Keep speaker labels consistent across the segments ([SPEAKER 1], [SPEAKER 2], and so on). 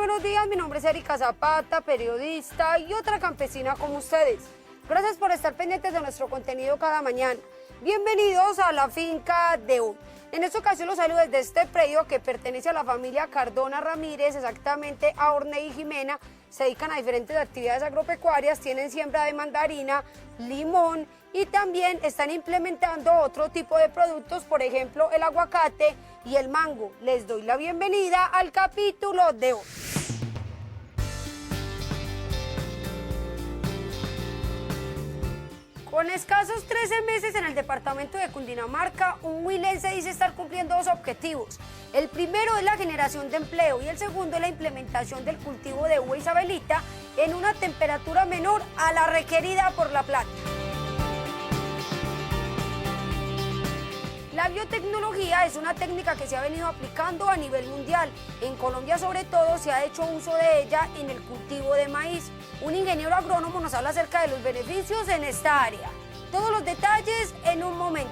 [SPEAKER 1] buenos días, mi nombre es Erika Zapata, periodista y otra campesina como ustedes. Gracias por estar pendientes de nuestro contenido cada mañana. Bienvenidos a la finca de hoy. En esta ocasión los saludo desde este predio que pertenece a la familia Cardona Ramírez, exactamente a Orney y Jimena. Se dedican a diferentes actividades agropecuarias, tienen siembra de mandarina, limón y también están implementando otro tipo de productos, por ejemplo el aguacate y el mango. Les doy la bienvenida al capítulo de hoy. Con escasos 13 meses en el departamento de Cundinamarca, un huilense dice estar cumpliendo dos objetivos. El primero es la generación de empleo y el segundo es la implementación del cultivo de uva isabelita en una temperatura menor a la requerida por la planta. La biotecnología es una técnica que se ha venido aplicando a nivel mundial. En Colombia, sobre todo, se ha hecho uso de ella en el cultivo de maíz. Un ingeniero agrónomo nos habla acerca de los beneficios en esta área. Todos los detalles en un momento.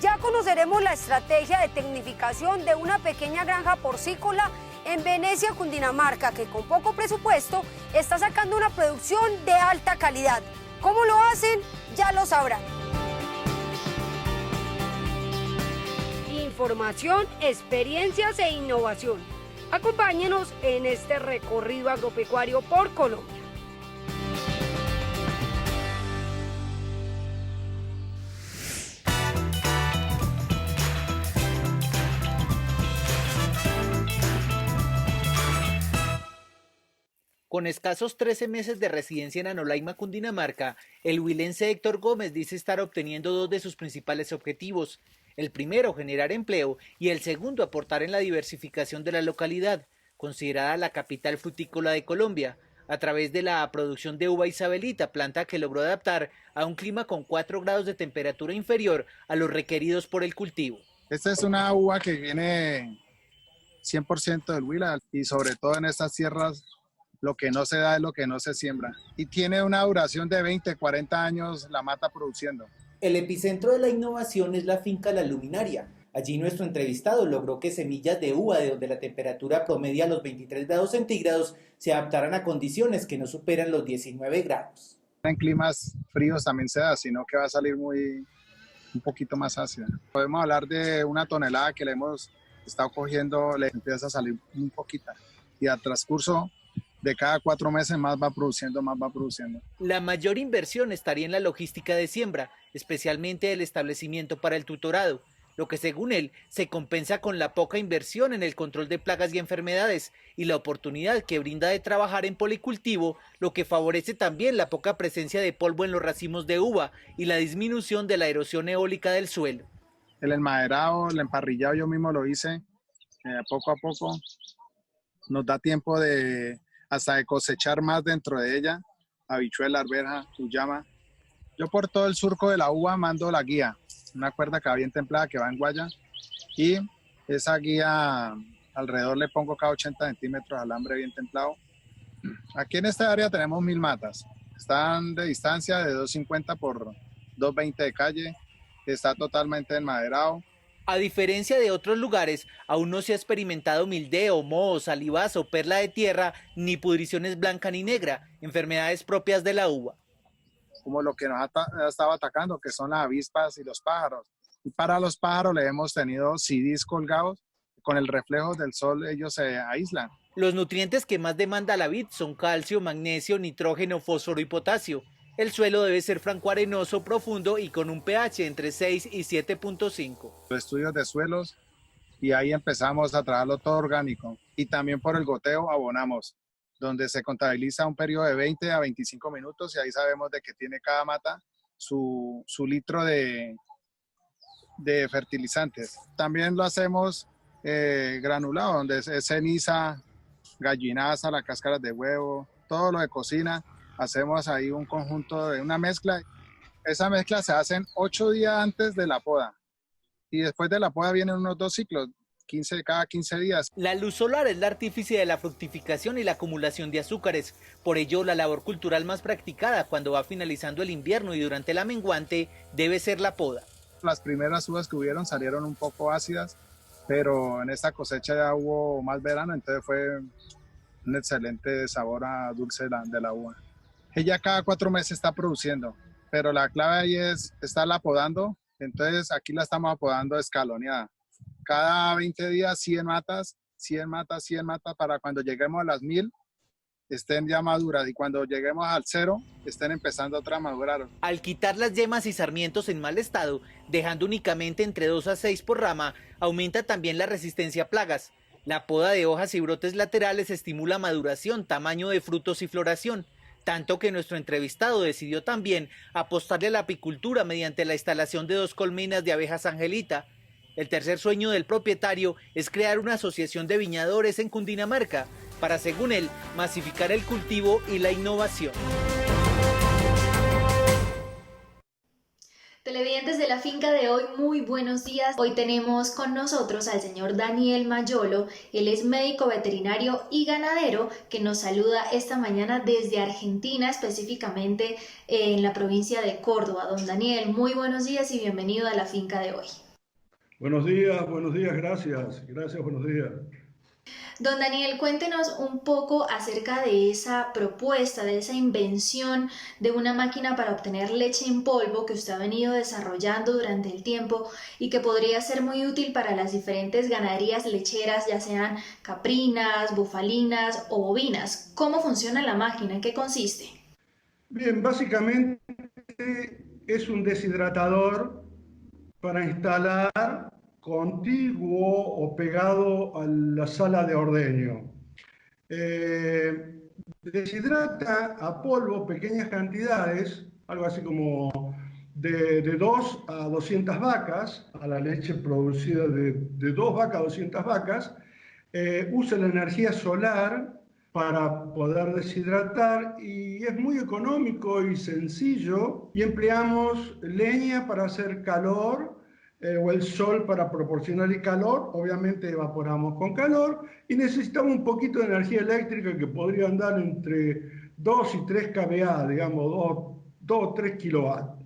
[SPEAKER 1] Ya conoceremos la estrategia de tecnificación de una pequeña granja porcícola en Venecia, Cundinamarca, que con poco presupuesto está sacando una producción de alta calidad. ¿Cómo lo hacen? Ya lo sabrán. Información, experiencias e innovación. Acompáñenos en este recorrido agropecuario por Colombia.
[SPEAKER 2] Con escasos 13 meses de residencia en Anolaima, Cundinamarca, el huilense Héctor Gómez dice estar obteniendo dos de sus principales objetivos. El primero, generar empleo, y el segundo, aportar en la diversificación de la localidad, considerada la capital frutícola de Colombia, a través de la producción de uva isabelita, planta que logró adaptar a un clima con 4 grados de temperatura inferior a los requeridos por el cultivo.
[SPEAKER 3] Esta es una uva que viene 100% del Huila y sobre todo en estas tierras lo que no se da es lo que no se siembra. Y tiene una duración de 20, 40 años la mata produciendo.
[SPEAKER 2] El epicentro de la innovación es la finca La Luminaria. Allí nuestro entrevistado logró que semillas de uva de donde la temperatura promedia los 23 grados centígrados se adaptaran a condiciones que no superan los 19 grados.
[SPEAKER 3] En climas fríos también se da, sino que va a salir un poquito más ácida. Podemos hablar de una tonelada que le hemos estado cogiendo, le empieza a salir muy poquita. Y al transcurso de cada 4 meses más va produciendo, más va produciendo.
[SPEAKER 2] La mayor inversión estaría en la logística de siembra, especialmente el establecimiento para el tutorado, lo que según él se compensa con la poca inversión en el control de plagas y enfermedades y la oportunidad que brinda de trabajar en policultivo, lo que favorece también la poca presencia de polvo en los racimos de uva y la disminución de la erosión eólica del suelo.
[SPEAKER 3] El enmaderado, el emparrillado yo mismo lo hice, poco a poco nos da tiempo hasta de cosechar más dentro de ella, habichuela, arveja, uyama. Yo por todo el surco de la uva mando la guía, una cuerda que va bien templada que va en guaya, y esa guía alrededor le pongo cada 80 centímetros alambre bien templado. Aquí en esta área tenemos 1000 matas, están de distancia de 250 por 220 de calle, está totalmente enmaderado.
[SPEAKER 2] A diferencia de otros lugares, aún no se ha experimentado mildeo, moho, salivazo, perla de tierra, ni pudriciones blanca ni negra, enfermedades propias de la uva.
[SPEAKER 3] Como lo que nos ha estado atacando, que son las avispas y los pájaros. Y para los pájaros le hemos tenido CDs colgados, con el reflejo del sol ellos se aíslan.
[SPEAKER 2] Los nutrientes que más demanda la vid son calcio, magnesio, nitrógeno, fósforo y potasio. El suelo debe ser franco-arenoso, profundo y con un pH entre 6 y 7.5.
[SPEAKER 3] Los estudios de suelos y ahí empezamos a trabajarlo todo orgánico. Y también por el goteo abonamos, donde se contabiliza un periodo de 20 a 25 minutos y ahí sabemos de que tiene cada mata su litro de fertilizantes. También lo hacemos granulado, donde es ceniza, gallinaza, las cáscaras de huevo, todo lo de cocina. Hacemos ahí un conjunto de una mezcla. Esa mezcla se hace 8 días antes de la poda. Y después de la poda vienen unos 2 ciclos, cada 15 días.
[SPEAKER 2] La luz solar es la artífice de la fructificación y la acumulación de azúcares. Por ello, la labor cultural más practicada cuando va finalizando el invierno y durante la menguante debe ser la poda.
[SPEAKER 3] Las primeras uvas que hubieron salieron un poco ácidas pero en esta cosecha ya hubo más verano, entonces fue un excelente sabor a dulce de la uva. Ella cada 4 meses está produciendo, pero la clave ahí es estarla podando, entonces aquí la estamos apodando escaloneada. Cada 20 días 100 matas, 100 matas, 100 matas, para cuando lleguemos a las 1000 estén ya maduras y cuando lleguemos al 0 estén empezando otra a madurar.
[SPEAKER 2] Al quitar las yemas y sarmientos en mal estado, dejando únicamente entre 2 a 6 por rama, aumenta también la resistencia a plagas. La poda de hojas y brotes laterales estimula maduración, tamaño de frutos y floración, tanto que nuestro entrevistado decidió también apostarle a la apicultura mediante la instalación de 2 colmenas de abejas angelita. El tercer sueño del propietario es crear una asociación de viñadores en Cundinamarca para, según él, masificar el cultivo y la innovación.
[SPEAKER 4] Televidentes de la finca de hoy, muy buenos días. Hoy tenemos con nosotros al señor Daniel Mayolo. Él es médico veterinario y ganadero que nos saluda esta mañana desde Argentina, específicamente en la provincia de Córdoba. Don Daniel, muy buenos días y bienvenido a la finca de hoy.
[SPEAKER 5] Buenos días, gracias, buenos días.
[SPEAKER 4] Don Daniel, cuéntenos un poco acerca de esa propuesta, de esa invención de una máquina para obtener leche en polvo que usted ha venido desarrollando durante el tiempo y que podría ser muy útil para las diferentes ganaderías lecheras, ya sean caprinas, bufalinas o bovinas. ¿Cómo funciona la máquina? ¿En qué consiste?
[SPEAKER 5] Bien, básicamente es un deshidratador para instalar contiguo o pegado a la sala de ordeño. Deshidrata a polvo pequeñas cantidades, algo así como de 2 a 200 vacas, a la leche producida de 2 vacas a 200 vacas, usa la energía solar para poder deshidratar y es muy económico y sencillo, y empleamos leña para hacer calor o el sol para proporcionar el calor. Obviamente evaporamos con calor y necesitamos un poquito de energía eléctrica que podría andar entre 2 y 3 kVA, digamos 2 o 3 kilowatts.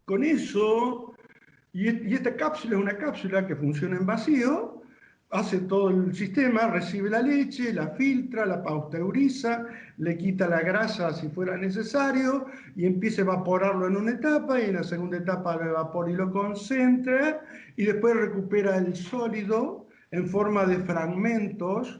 [SPEAKER 5] Con eso, y esta cápsula es una cápsula que funciona en vacío, hace todo el sistema, recibe la leche, la filtra, la pasteuriza, le quita la grasa si fuera necesario y empieza a evaporarlo en una etapa, y en la segunda etapa lo evapora y lo concentra y después recupera el sólido en forma de fragmentos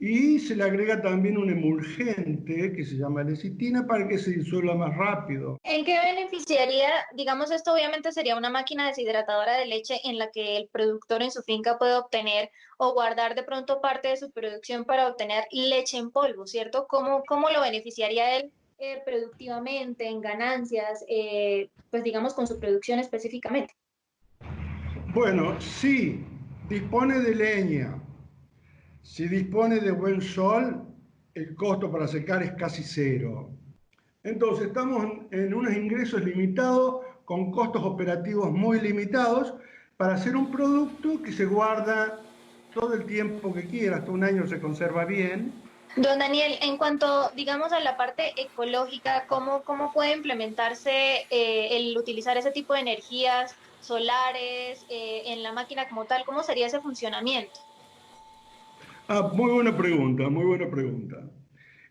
[SPEAKER 5] y se le agrega también un emulgente que se llama lecitina para que se disuelva más rápido.
[SPEAKER 4] ¿En qué beneficiaría? Digamos, esto obviamente sería una máquina deshidratadora de leche en la que el productor en su finca puede obtener o guardar de pronto parte de su producción para obtener leche en polvo, ¿cierto? ¿Cómo lo beneficiaría él productivamente, en ganancias, pues digamos con su producción específicamente?
[SPEAKER 5] Bueno, sí, dispone de leña. Si dispone de buen sol, el costo para secar es casi cero. Entonces estamos en unos ingresos limitados con costos operativos muy limitados para hacer un producto que se guarda todo el tiempo que quiera, hasta un año se conserva bien.
[SPEAKER 4] Don Daniel, en cuanto, digamos, a la parte ecológica, ¿cómo puede implementarse el utilizar ese tipo de energías solares en la máquina como tal? ¿Cómo sería ese funcionamiento?
[SPEAKER 5] Muy buena pregunta, muy buena pregunta.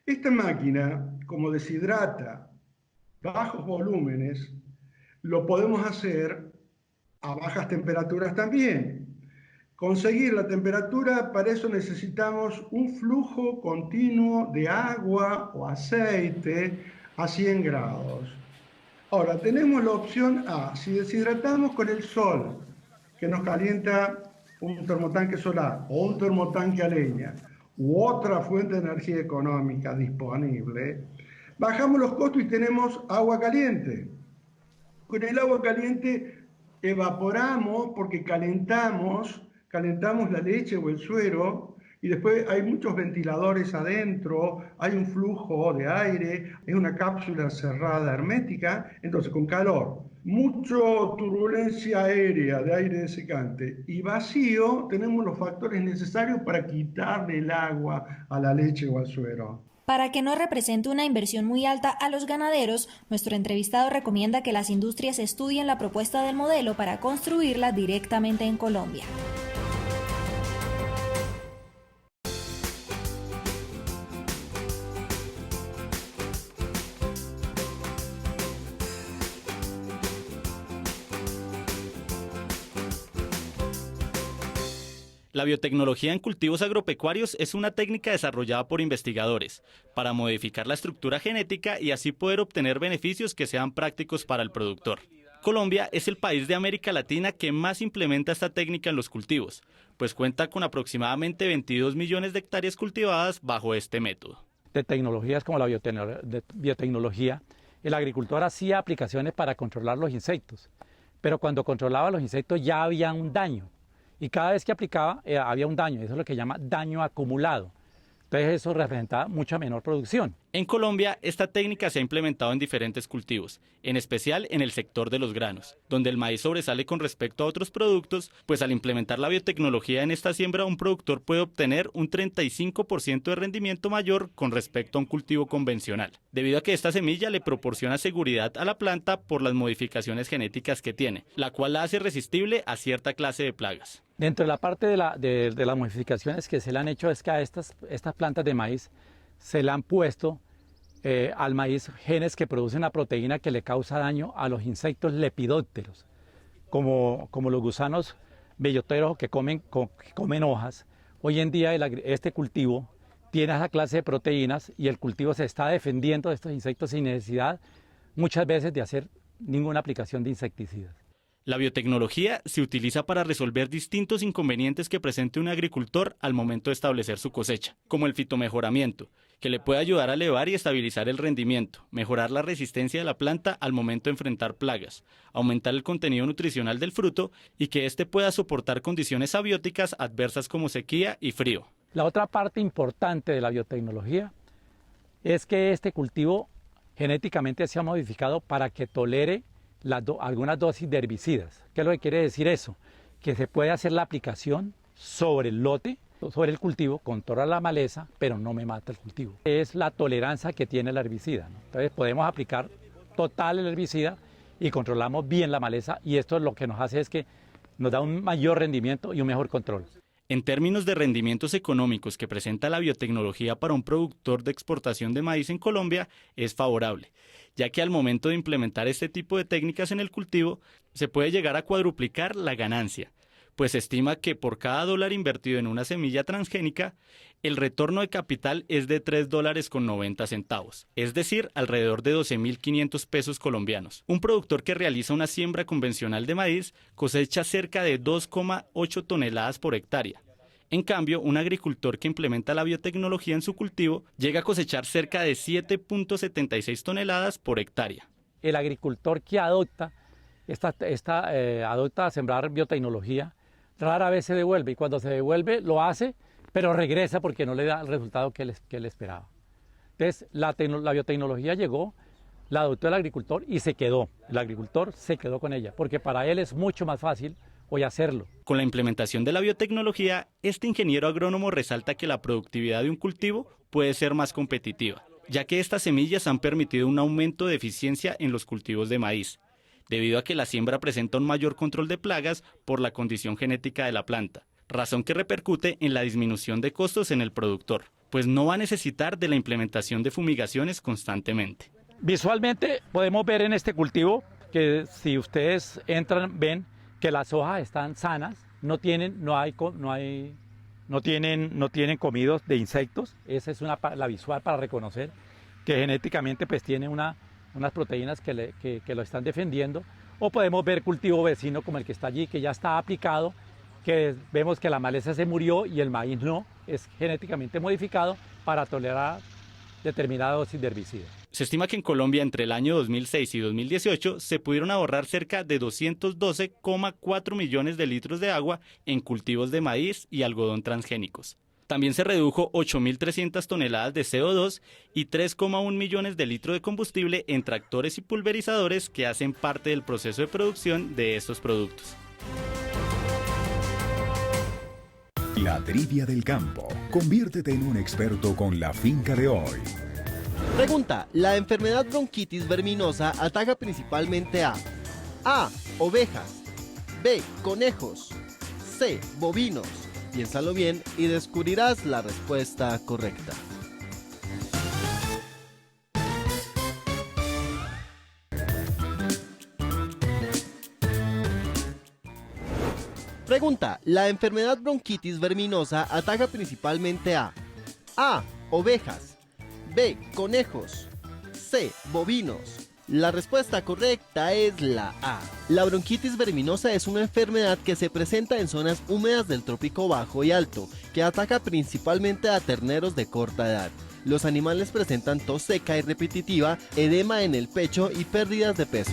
[SPEAKER 5] Esta máquina, como deshidrata bajos volúmenes, lo podemos hacer a bajas temperaturas también. Conseguir la temperatura, para eso necesitamos un flujo continuo de agua o aceite a 100 grados. Ahora, tenemos la opción A. Si deshidratamos con el sol, que nos calienta un termotanque solar o un termotanque a leña u otra fuente de energía económica disponible, bajamos los costos y tenemos agua caliente. Con el agua caliente evaporamos porque calentamos la leche o el suero y después hay muchos ventiladores adentro, hay un flujo de aire, es una cápsula cerrada hermética, entonces con calor, mucha turbulencia aérea de aire desecante y vacío, tenemos los factores necesarios para quitarle el agua a la leche o al suero.
[SPEAKER 6] Para que no represente una inversión muy alta a los ganaderos, nuestro entrevistado recomienda que las industrias estudien la propuesta del modelo para construirla directamente en Colombia.
[SPEAKER 7] La biotecnología en cultivos agropecuarios es una técnica desarrollada por investigadores para modificar la estructura genética y así poder obtener beneficios que sean prácticos para el productor. Colombia es el país de América Latina que más implementa esta técnica en los cultivos, pues cuenta con aproximadamente 22 millones de hectáreas cultivadas bajo este método.
[SPEAKER 8] De tecnologías como la biotecnología, el agricultor hacía aplicaciones para controlar los insectos, pero cuando controlaba los insectos ya había un daño. Y cada vez que aplicaba había un daño, eso es lo que llama daño acumulado. Entonces eso representaba mucha menor producción.
[SPEAKER 7] En Colombia, esta técnica se ha implementado en diferentes cultivos, en especial en el sector de los granos, donde el maíz sobresale con respecto a otros productos, pues al implementar la biotecnología en esta siembra, un productor puede obtener un 35% de rendimiento mayor con respecto a un cultivo convencional, debido a que esta semilla le proporciona seguridad a la planta por las modificaciones genéticas que tiene, la cual la hace resistible a cierta clase de plagas.
[SPEAKER 8] Dentro de la parte de las modificaciones que se le han hecho es que a estas plantas de maíz se le han puesto al maíz genes que producen una proteína que le causa daño a los insectos lepidópteros, como los gusanos belloteros que comen hojas. Hoy en día este cultivo tiene esa clase de proteínas y el cultivo se está defendiendo de estos insectos sin necesidad muchas veces de hacer ninguna aplicación de insecticidas.
[SPEAKER 7] La biotecnología se utiliza para resolver distintos inconvenientes que presente un agricultor al momento de establecer su cosecha, como el fitomejoramiento, que le puede ayudar a elevar y estabilizar el rendimiento, mejorar la resistencia de la planta al momento de enfrentar plagas, aumentar el contenido nutricional del fruto y que éste pueda soportar condiciones abióticas adversas como sequía y frío.
[SPEAKER 8] La otra parte importante de la biotecnología es que este cultivo genéticamente se ha modificado para que tolere algunas dosis de herbicidas. ¿Qué es lo que quiere decir eso? Que se puede hacer la aplicación sobre el lote, sobre el cultivo, controla la maleza, pero no me mata el cultivo. Es la tolerancia que tiene el herbicida, ¿no? Entonces podemos aplicar total el herbicida y controlamos bien la maleza y esto lo que nos hace es que nos da un mayor rendimiento y un mejor control.
[SPEAKER 7] En términos de rendimientos económicos que presenta la biotecnología para un productor de exportación de maíz en Colombia es favorable, ya que al momento de implementar este tipo de técnicas en el cultivo se puede llegar a cuadruplicar la ganancia, pues se estima que por cada dólar invertido en una semilla transgénica, el retorno de capital es de $3.90, es decir, alrededor de 12.500 pesos colombianos. Un productor que realiza una siembra convencional de maíz cosecha cerca de 2,8 toneladas por hectárea. En cambio, un agricultor que implementa la biotecnología en su cultivo llega a cosechar cerca de 7,76 toneladas por hectárea.
[SPEAKER 8] El agricultor que adopta a sembrar biotecnología rara vez se devuelve y cuando se devuelve lo hace, pero regresa porque no le da el resultado que él esperaba. Entonces, la biotecnología llegó, la adoptó el agricultor y se quedó. El agricultor se quedó con ella, porque para él es mucho más fácil hoy hacerlo.
[SPEAKER 7] Con la implementación de la biotecnología, este ingeniero agrónomo resalta que la productividad de un cultivo puede ser más competitiva, ya que estas semillas han permitido un aumento de eficiencia en los cultivos de maíz, debido a que la siembra presenta un mayor control de plagas por la condición genética de la planta, razón que repercute en la disminución de costos en el productor, pues no va a necesitar de la implementación de fumigaciones constantemente.
[SPEAKER 8] Visualmente podemos ver en este cultivo que si ustedes entran ven que las hojas están sanas, no tienen comidos de insectos. Esa es la visual para reconocer que genéticamente pues tiene unas proteínas que lo están defendiendo. O podemos ver cultivo vecino como el que está allí, que ya está aplicado, que vemos que la maleza se murió y el maíz no, es genéticamente modificado para tolerar determinada dosis de herbicida.
[SPEAKER 7] Se estima que en Colombia entre el año 2006 y 2018 se pudieron ahorrar cerca de 212,4 millones de litros de agua en cultivos de maíz y algodón transgénicos. También se redujo 8.300 toneladas de CO2 y 3,1 millones de litros de combustible en tractores y pulverizadores que hacen parte del proceso de producción de estos productos.
[SPEAKER 9] La trivia del campo. Conviértete en un experto con la finca de hoy.
[SPEAKER 10] Pregunta: la enfermedad bronquitis verminosa ataca principalmente a ovejas, B, conejos, C, bovinos. Piénsalo bien y descubrirás la respuesta correcta. Pregunta, la enfermedad bronquitis verminosa ataca principalmente a ovejas, B, conejos, C, bovinos. La respuesta correcta es la A. La bronquitis verminosa es una enfermedad que se presenta en zonas húmedas del trópico bajo y alto, que ataca principalmente a terneros de corta edad. Los animales presentan tos seca y repetitiva, edema en el pecho y pérdidas de peso.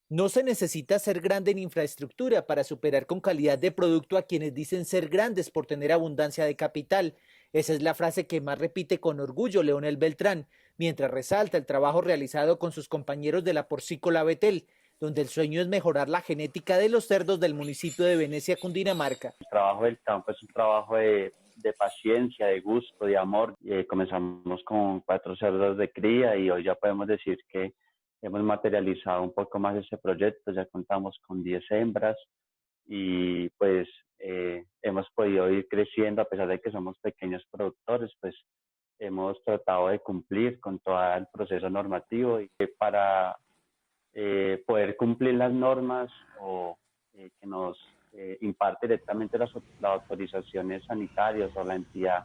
[SPEAKER 2] No se necesita ser grande en infraestructura para superar con calidad de producto a quienes dicen ser grandes por tener abundancia de capital. Esa es la frase que más repite con orgullo Leonel Beltrán, mientras resalta el trabajo realizado con sus compañeros de la porcícola Betel, donde el sueño es mejorar la genética de los cerdos del municipio de Venecia, Cundinamarca.
[SPEAKER 11] El trabajo del campo es un trabajo de paciencia, de gusto, de amor. Comenzamos con 4 cerdos de cría y hoy ya podemos decir que hemos materializado un poco más ese proyecto, ya contamos con 10 hembras y pues hemos podido ir creciendo a pesar de que somos pequeños productores, pues hemos tratado de cumplir con todo el proceso normativo y para poder cumplir las normas o que nos imparte directamente las autorizaciones sanitarias o la entidad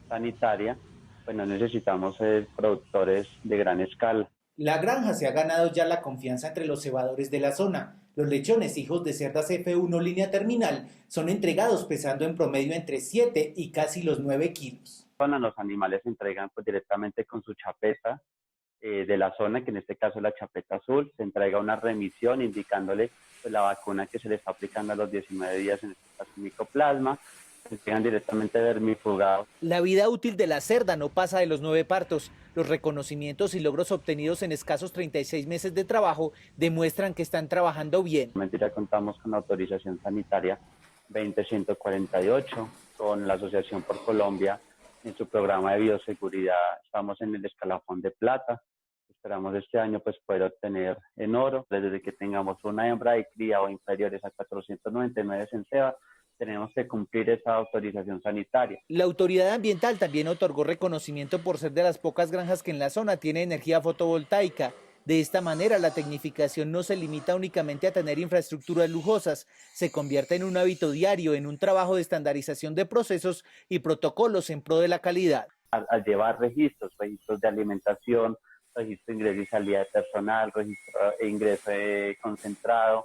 [SPEAKER 11] sanitaria, pues no necesitamos ser productores de gran escala.
[SPEAKER 2] La granja se ha ganado ya la confianza entre los cebadores de la zona. Los lechones hijos de cerdas F1 línea terminal son entregados pesando en promedio entre 7 y casi los 9 kilos.
[SPEAKER 11] Los animales se entregan pues, directamente con su chapeta de la zona, que en este caso es la chapeta azul. Se entrega una remisión indicándole pues, la vacuna que se le está aplicando a los 19 días, en este caso micoplasma. Se entregan directamente vermifugados.
[SPEAKER 2] La vida útil de la cerda no pasa de los 9 partos. Los reconocimientos y logros obtenidos en escasos 36 meses de trabajo demuestran que están trabajando bien.
[SPEAKER 11] Ya contamos con la autorización sanitaria 20148, con la Asociación por Colombia en su programa de bioseguridad. Estamos en el escalafón de plata. Esperamos este año pues poder obtener en oro. Desde que tengamos una hembra de cría o inferiores a 499 en ceba, tenemos que cumplir esa autorización sanitaria.
[SPEAKER 2] La autoridad ambiental también otorgó reconocimiento por ser de las pocas granjas que en la zona tiene energía fotovoltaica. De esta manera, la tecnificación no se limita únicamente a tener infraestructuras lujosas, se convierte en un hábito diario, en un trabajo de estandarización de procesos y protocolos en pro de la calidad.
[SPEAKER 11] Al llevar registros de alimentación, registro de ingreso y salida de personal, registro de ingreso de concentrado,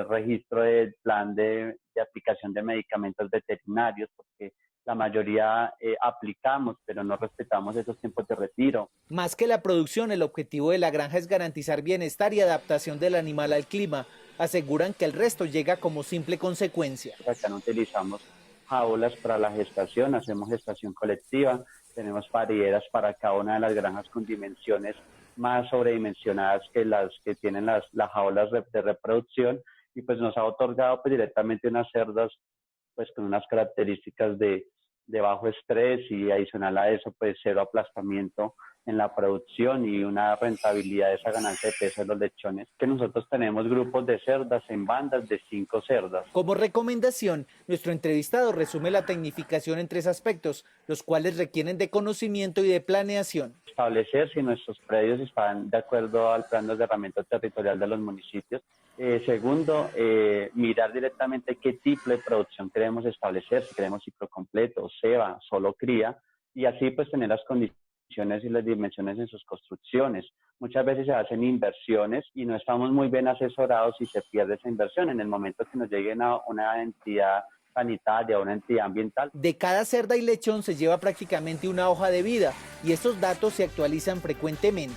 [SPEAKER 11] registro del plan de aplicación de medicamentos veterinarios, porque la mayoría aplicamos, pero no respetamos esos tiempos de retiro.
[SPEAKER 2] Más que la producción, el objetivo de la granja es garantizar bienestar y adaptación del animal al clima. Aseguran que el resto llega como simple consecuencia.
[SPEAKER 11] Acá no utilizamos jaulas para la gestación, hacemos gestación colectiva, tenemos parilleras para cada una de las granjas con dimensiones más sobredimensionadas que las que tienen las jaulas de reproducción, y pues nos ha otorgado pues directamente unas cerdas pues con unas características de bajo estrés y adicional a eso pues cero aplastamiento en la producción y una rentabilidad de esa ganancia de peso de los lechones, que nosotros tenemos grupos de cerdas en bandas de 5 cerdas.
[SPEAKER 2] Como recomendación, nuestro entrevistado resume la tecnificación en 3 aspectos, los cuales requieren de conocimiento y de planeación.
[SPEAKER 11] Establecer si nuestros predios están de acuerdo al plan de ordenamiento territorial de los municipios. Segundo, mirar directamente qué tipo de producción queremos establecer, si queremos ciclo completo, ceba, solo cría, y así pues tener las condiciones y las dimensiones en sus construcciones. Muchas veces se hacen inversiones y no estamos muy bien asesorados y se pierde esa inversión en el momento que nos lleguen a una entidad sanitaria o una entidad ambiental.
[SPEAKER 2] De cada cerda y lechón se lleva prácticamente una hoja de vida y estos datos se actualizan frecuentemente.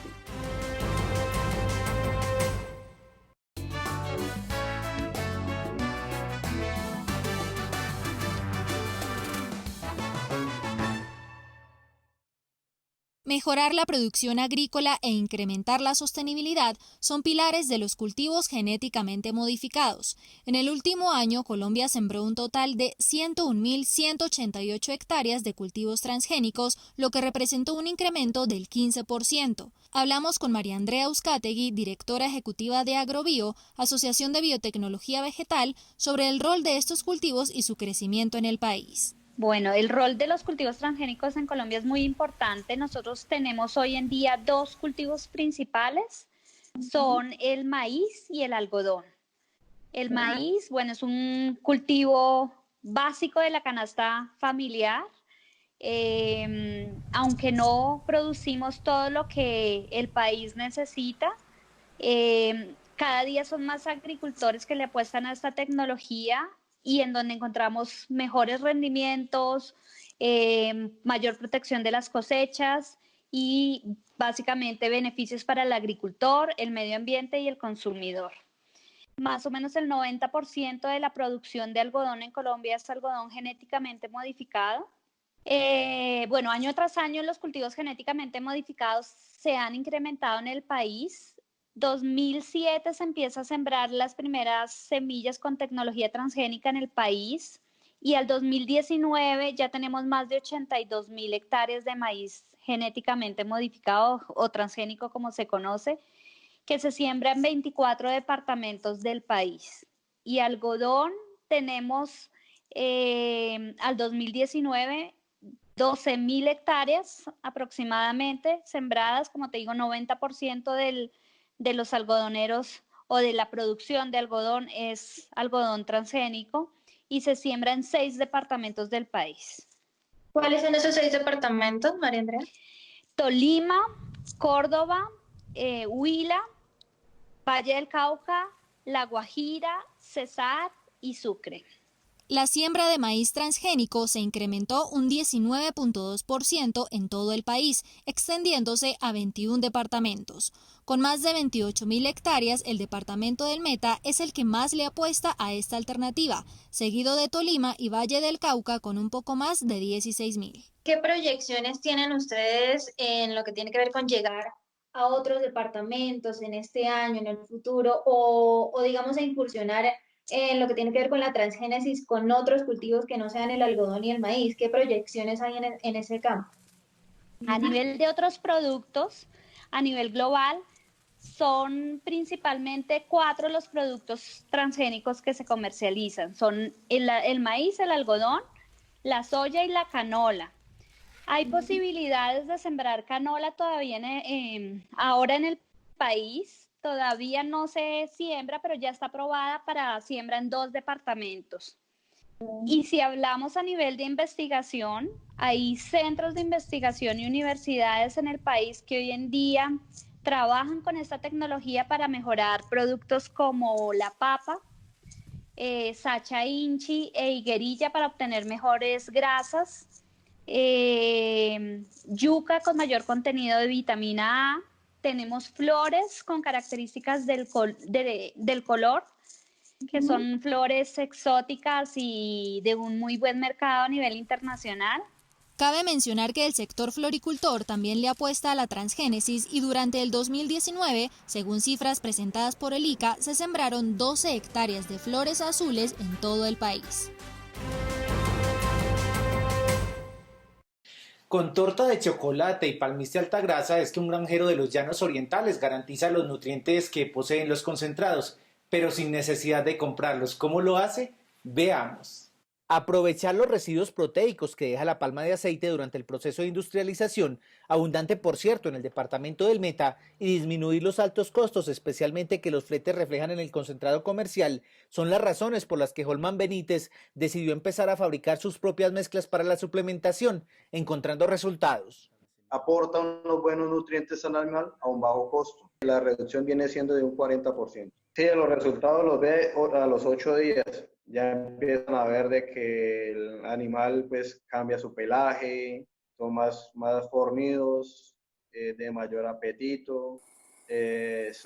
[SPEAKER 6] Mejorar la producción agrícola e incrementar la sostenibilidad son pilares de los cultivos genéticamente modificados. En el último año, Colombia sembró un total de 101.188 hectáreas de cultivos transgénicos, lo que representó un incremento del 15%. Hablamos con María Andrea Uzcategui, directora ejecutiva de Agrobio, Asociación de Biotecnología Vegetal, sobre el rol de estos cultivos y su crecimiento en el país.
[SPEAKER 12] Bueno, el rol de los cultivos transgénicos en Colombia es muy importante. Nosotros tenemos hoy en día dos cultivos principales, son el maíz y el algodón. El maíz, bueno, es un cultivo básico de la canasta familiar. Aunque no producimos todo lo que el país necesita, cada día son más agricultores que le apuestan a esta tecnología y en donde encontramos mejores rendimientos, mayor protección de las cosechas y básicamente beneficios para el agricultor, el medio ambiente y el consumidor. Más o menos el 90% de la producción de algodón en Colombia es algodón genéticamente modificado. Bueno, año tras año los cultivos genéticamente modificados se han incrementado en el país. 2007 se empieza a sembrar las primeras semillas con tecnología transgénica en el país y al 2019 ya tenemos más de 82.000 hectáreas de maíz genéticamente modificado o transgénico como se conoce, que se siembra en 24 departamentos del país. Y algodón tenemos al 2019 12.000 hectáreas aproximadamente sembradas, como te digo, 90% de los algodoneros o de la producción de algodón es algodón transgénico y se siembra en 6 departamentos del país.
[SPEAKER 4] ¿Cuáles son esos 6 departamentos, María Andrea?
[SPEAKER 12] Tolima, Córdoba, Huila, Valle del Cauca, La Guajira, Cesar y Sucre.
[SPEAKER 6] La siembra de maíz transgénico se incrementó un 19.2% en todo el país, extendiéndose a 21 departamentos. Con más de 28.000 hectáreas, el departamento del Meta es el que más le apuesta a esta alternativa, seguido de Tolima y Valle del Cauca con un poco más de 16.000.
[SPEAKER 4] ¿Qué proyecciones tienen ustedes en lo que tiene que ver con llegar a otros departamentos en este año, en el futuro, o digamos a incursionar en lo que tiene que ver con la transgénesis con otros cultivos que no sean el algodón y el maíz? ¿Qué proyecciones hay en ese campo?
[SPEAKER 12] A nivel de otros productos, a nivel global, son principalmente 4 los productos transgénicos que se comercializan. Son el maíz, el algodón, la soya y la canola. Hay posibilidades de sembrar canola todavía ahora en el país. Todavía no se siembra, pero ya está aprobada para siembra en 2 departamentos. Y si hablamos a nivel de investigación, hay centros de investigación y universidades en el país que hoy en día trabajan con esta tecnología para mejorar productos como la papa, sacha inchi e higuerilla para obtener mejores grasas, yuca con mayor contenido de vitamina A. Tenemos flores con características del color, que son flores exóticas y de un muy buen mercado a nivel internacional.
[SPEAKER 6] Cabe mencionar que el sector floricultor también le apuesta a la transgénesis y durante el 2019, según cifras presentadas por el ICA, se sembraron 12 hectáreas de flores azules en todo el país.
[SPEAKER 2] Con torta de chocolate y palmiste de alta grasa es que un granjero de los llanos orientales garantiza los nutrientes que poseen los concentrados, pero sin necesidad de comprarlos. ¿Cómo lo hace? Veamos. Aprovechar los residuos proteicos que deja la palma de aceite durante el proceso de industrialización, abundante por cierto en el departamento del Meta, y disminuir los altos costos, especialmente que los fletes reflejan en el concentrado comercial, son las razones por las que Holman Benítez decidió empezar a fabricar sus propias mezclas para la suplementación, encontrando resultados.
[SPEAKER 13] Aporta unos buenos nutrientes al animal a un bajo costo. La reducción viene siendo de un 40%. Sí, los resultados los ve a los 8 días. Ya empiezan a ver de que el animal pues cambia su pelaje, son más fornidos, de mayor apetito,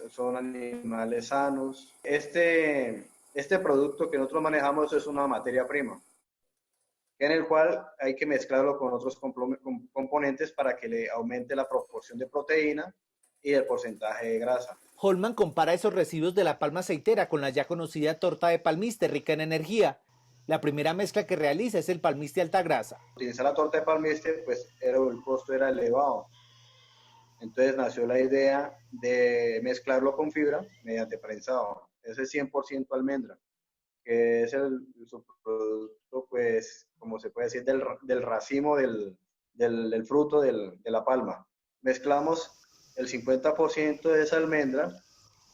[SPEAKER 13] son animales sanos. Este producto que nosotros manejamos es una materia prima, en el cual hay que mezclarlo con otros componentes para que le aumente la proporción de proteína y el porcentaje de grasa.
[SPEAKER 2] Holman compara esos residuos de la palma aceitera con la ya conocida torta de palmiste rica en energía. La primera mezcla que realiza es el palmiste alta grasa.
[SPEAKER 13] Utilizar la torta de palmiste, pues el costo era elevado. Entonces nació la idea de mezclarlo con fibra mediante prensado. Ese es 100% almendra. que es el subproducto, pues, como se puede decir, del racimo del fruto de la palma. Mezclamos el 50% de esa almendra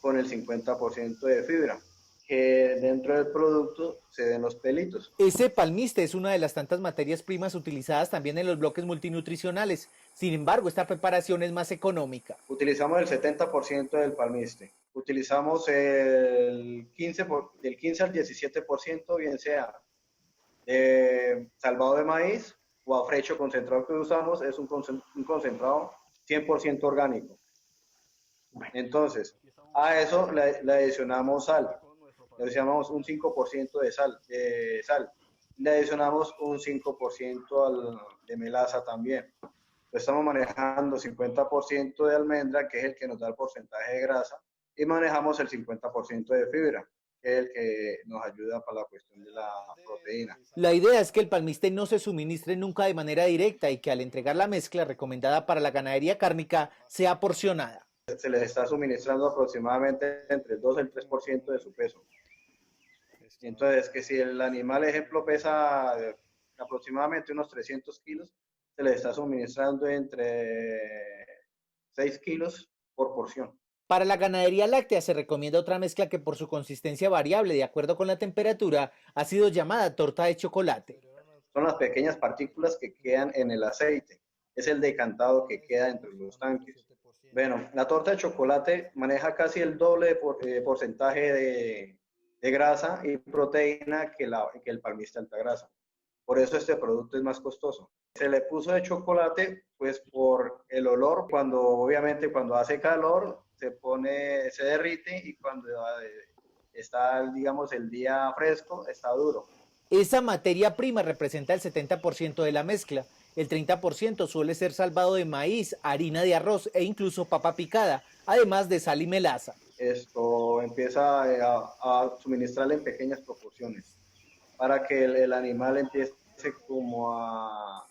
[SPEAKER 13] con el 50% de fibra, que dentro del producto se ven los pelitos.
[SPEAKER 2] Ese palmiste es una de las tantas materias primas utilizadas también en los bloques multinutricionales. Sin embargo, esta preparación es más económica.
[SPEAKER 13] Utilizamos el 70% del palmiste. Utilizamos del 15 al 17%, bien sea salvado de maíz o afrecho concentrado que usamos, es un concentrado 100% orgánico. Entonces, a eso le adicionamos sal. Le adicionamos un 5% de sal. Le adicionamos un 5% de melaza también. Estamos manejando 50% de almendra, que es el que nos da el porcentaje de grasa, y manejamos el 50% de fibra, que es el que nos ayuda para la cuestión de la proteína.
[SPEAKER 2] La idea es que el palmiste no se suministre nunca de manera directa y que al entregar la mezcla recomendada para la ganadería cárnica sea porcionada.
[SPEAKER 13] Se les está suministrando aproximadamente entre el 2 y el 3% de su peso. Entonces, que si el animal, ejemplo, pesa aproximadamente unos 300 kilos, se les está suministrando entre 6 kilos por porción.
[SPEAKER 2] Para la ganadería láctea se recomienda otra mezcla que por su consistencia variable de acuerdo con la temperatura ha sido llamada torta de chocolate.
[SPEAKER 13] Son las pequeñas partículas que quedan en el aceite. Es el decantado que queda entre los tanques. Bueno, la torta de chocolate maneja casi el doble de porcentaje de grasa y proteína que el palmiste alta grasa. Por eso este producto es más costoso. Se le puso de chocolate pues por el olor, obviamente cuando hace calor se derrite, y cuando está, digamos, el día fresco, está duro.
[SPEAKER 2] Esa materia prima representa el 70% de la mezcla. El 30% suele ser salvado de maíz, harina de arroz e incluso papa picada, además de sal y melaza.
[SPEAKER 13] Esto empieza a suministrarle en pequeñas proporciones para que el animal empiece como a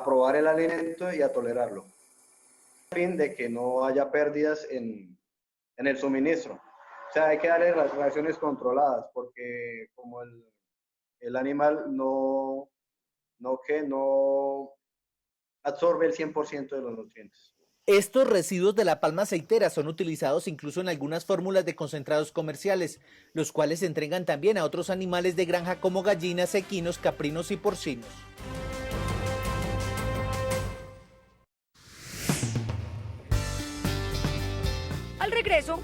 [SPEAKER 13] probar el alimento y a tolerarlo. A fin de que no haya pérdidas en el suministro. O sea, hay que darle las raciones controladas, porque como el animal no absorbe el 100% de los nutrientes.
[SPEAKER 2] Estos residuos de la palma aceitera son utilizados incluso en algunas fórmulas de concentrados comerciales, los cuales se entregan también a otros animales de granja como gallinas, equinos, caprinos y porcinos.
[SPEAKER 1] Al regreso,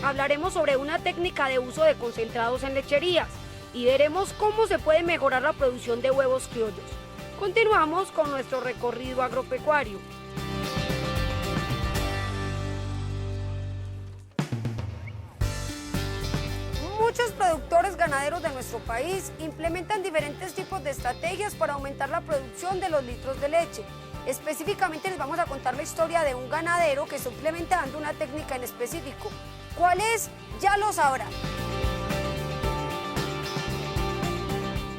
[SPEAKER 1] hablaremos sobre una técnica de uso de concentrados en lecherías y veremos cómo se puede mejorar la producción de huevos criollos. Continuamos con nuestro recorrido agropecuario. Muchos productores ganaderos de nuestro país implementan diferentes tipos de estrategias para aumentar la producción de los litros de leche. Específicamente les vamos a contar la historia de un ganadero que está implementando una técnica en específico. ¿Cuál es? Ya lo sabrán.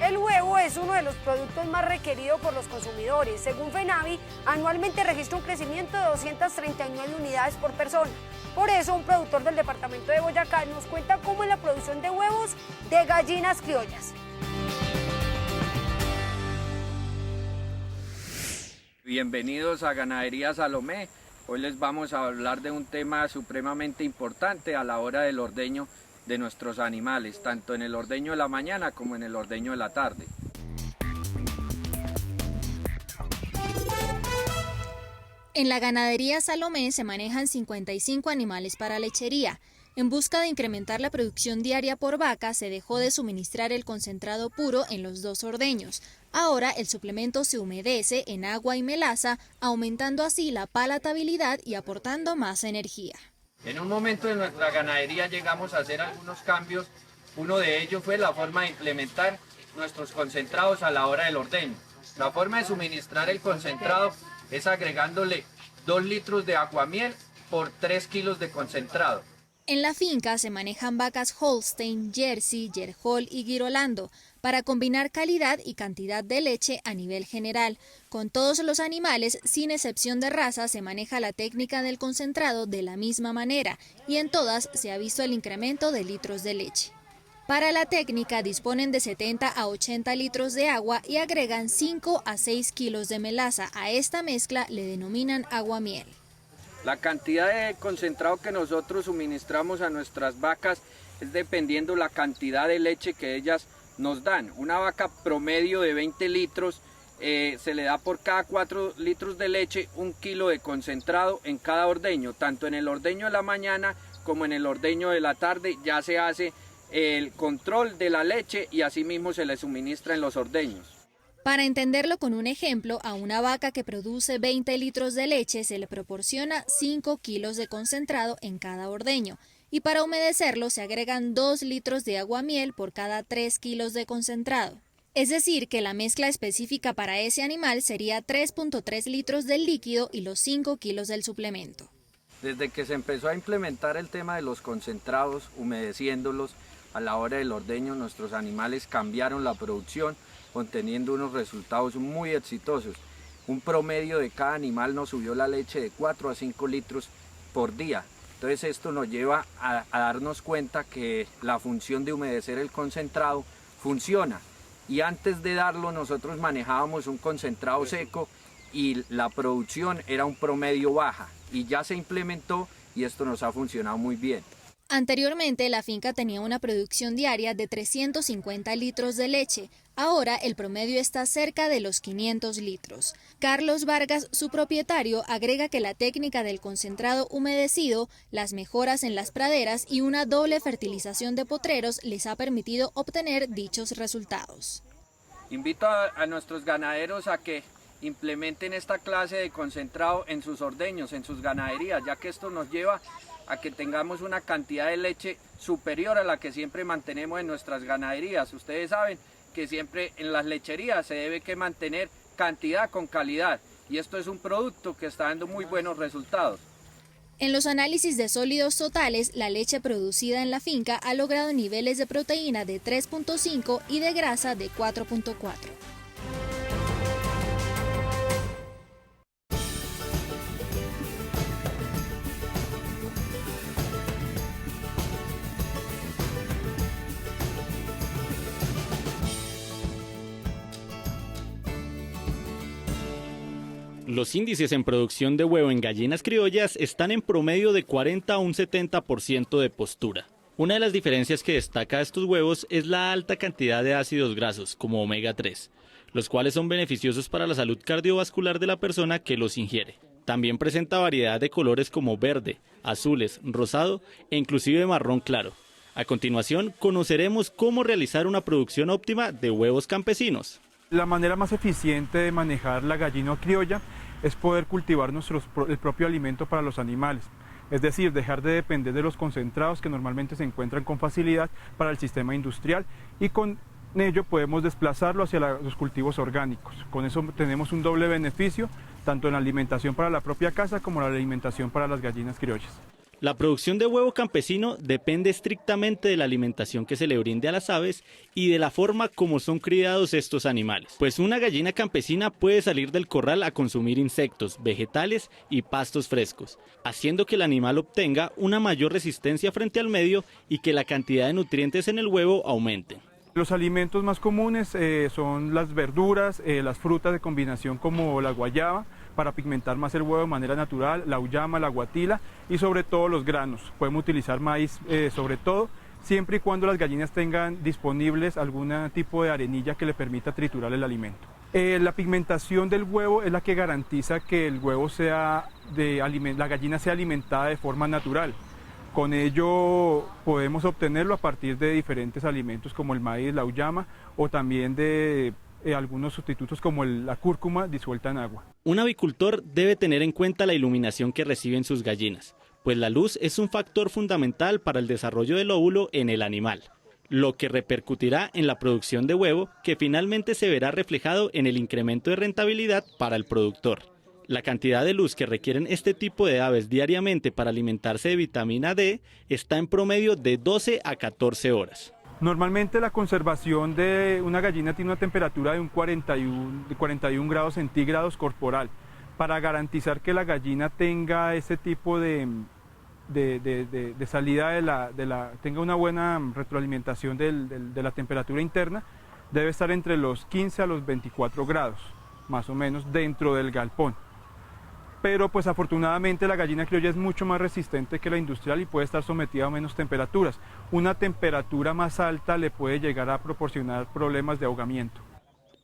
[SPEAKER 1] El huevo es uno de los productos más requeridos por los consumidores. Según FENAVI, anualmente registra un crecimiento de 239 unidades por persona. Por eso, un productor del departamento de Boyacá nos cuenta cómo es la producción de huevos de gallinas criollas.
[SPEAKER 14] Bienvenidos a Ganadería Salomé. Hoy les vamos a hablar de un tema supremamente importante a la hora del ordeño de nuestros animales, tanto en el ordeño de la mañana como en el ordeño de la tarde.
[SPEAKER 6] En la ganadería Salomé se manejan 55 animales para lechería. En busca de incrementar la producción diaria por vaca, se dejó de suministrar el concentrado puro en los dos ordeños. Ahora el suplemento se humedece en agua y melaza, aumentando así la palatabilidad y aportando más energía.
[SPEAKER 14] En un momento de nuestra ganadería llegamos a hacer algunos cambios. Uno de ellos fue la forma de implementar nuestros concentrados a la hora del ordeño. La forma de suministrar el concentrado es agregándole 2 litros de aguamiel por 3 kilos de concentrado.
[SPEAKER 6] En la finca se manejan vacas Holstein, Jersey, Yearholt y Girolando para combinar calidad y cantidad de leche a nivel general. Con todos los animales, sin excepción de raza, se maneja la técnica del concentrado de la misma manera y en todas se ha visto el incremento de litros de leche. Para la técnica disponen de 70 a 80 litros de agua y agregan 5 a 6 kilos de melaza. A esta mezcla le denominan aguamiel.
[SPEAKER 14] La cantidad de concentrado que nosotros suministramos a nuestras vacas es dependiendo la cantidad de leche que ellas nos dan. Una vaca promedio de 20 litros se le da por cada 4 litros de leche 1 kilo de concentrado en cada ordeño. Tanto en el ordeño de la mañana como en el ordeño de la tarde ya se hace el control de la leche y asimismo se le suministra en los ordeños.
[SPEAKER 6] Para entenderlo con un ejemplo, a una vaca que produce 20 litros de leche se le proporciona 5 kilos de concentrado en cada ordeño y para humedecerlo se agregan 2 litros de aguamiel por cada 3 kilos de concentrado. Es decir, que la mezcla específica para ese animal sería 3.3 litros del líquido y los 5 kilos del suplemento.
[SPEAKER 14] Desde que se empezó a implementar el tema de los concentrados, humedeciéndolos a la hora del ordeño, nuestros animales cambiaron la producción, obteniendo unos resultados muy exitosos. Un promedio de cada animal nos subió la leche de 4 a 5 litros por día. Entonces esto nos lleva a darnos cuenta que la función de humedecer el concentrado funciona. Y antes de darlo nosotros manejábamos un concentrado seco y la producción era un promedio baja. Y ya se implementó y esto nos ha funcionado muy bien.
[SPEAKER 6] Anteriormente la finca tenía una producción diaria de 350 litros de leche. Ahora el promedio está cerca de los 500 litros. Carlos Vargas, su propietario, agrega que la técnica del concentrado humedecido, las mejoras en las praderas y una doble fertilización de potreros les ha permitido obtener dichos resultados.
[SPEAKER 14] Invito a nuestros ganaderos a que implementen esta clase de concentrado en sus ordeños, en sus ganaderías, ya que esto nos lleva a que tengamos una cantidad de leche superior a la que siempre mantenemos en nuestras ganaderías. Ustedes saben que siempre en las lecherías se debe que mantener cantidad con calidad y esto es un producto que está dando muy buenos resultados.
[SPEAKER 6] En los análisis de sólidos totales, la leche producida en la finca ha logrado niveles de proteína de 3.5 y de grasa de 4.4.
[SPEAKER 7] Los índices en producción de huevo en gallinas criollas están en promedio de 40 a un 70% de postura. Una de las diferencias que destaca estos huevos es la alta cantidad de ácidos grasos, como omega 3, los cuales son beneficiosos para la salud cardiovascular de la persona que los ingiere. También presenta variedad de colores como verde, azules, rosado e inclusive marrón claro. A continuación, conoceremos cómo realizar una producción óptima de huevos campesinos.
[SPEAKER 15] La manera más eficiente de manejar la gallina criolla es poder cultivar el propio alimento para los animales, es decir, dejar de depender de los concentrados que normalmente se encuentran con facilidad para el sistema industrial y con ello podemos desplazarlo hacia los cultivos orgánicos. Con eso tenemos un doble beneficio, tanto en la alimentación para la propia casa como en la alimentación para las gallinas criollas.
[SPEAKER 7] La producción de huevo campesino depende estrictamente de la alimentación que se le brinde a las aves y de la forma como son criados estos animales. Pues una gallina campesina puede salir del corral a consumir insectos, vegetales y pastos frescos, haciendo que el animal obtenga una mayor resistencia frente al medio y que la cantidad de nutrientes en el huevo aumente.
[SPEAKER 15] Los alimentos más comunes son las verduras, las frutas de combinación como la guayaba, para pigmentar más el huevo de manera natural, la auyama, la guatila y sobre todo los granos. Podemos utilizar maíz sobre todo, siempre y cuando las gallinas tengan disponibles algún tipo de arenilla que le permita triturar el alimento. La pigmentación del huevo es la que garantiza que el huevo la gallina sea alimentada de forma natural. Con ello podemos obtenerlo a partir de diferentes alimentos como el maíz, la auyama o también de algunos sustitutos como la cúrcuma disuelta en agua.
[SPEAKER 7] Un avicultor debe tener en cuenta la iluminación que reciben sus gallinas, pues la luz es un factor fundamental para el desarrollo del óvulo en el animal, lo que repercutirá en la producción de huevo que finalmente se verá reflejado en el incremento de rentabilidad para el productor. La cantidad de luz que requieren este tipo de aves diariamente para alimentarse de vitamina D está en promedio de 12 a 14 horas.
[SPEAKER 15] Normalmente la conservación de una gallina tiene una temperatura de 41 grados centígrados corporal. Para garantizar que la gallina tenga ese tipo de salida tenga una buena retroalimentación de la temperatura interna, debe estar entre los 15 a los 24 grados, más o menos, dentro del galpón. Pero pues afortunadamente la gallina criolla es mucho más resistente que la industrial y puede estar sometida a menos temperaturas. Una temperatura más alta le puede llegar a proporcionar problemas de ahogamiento.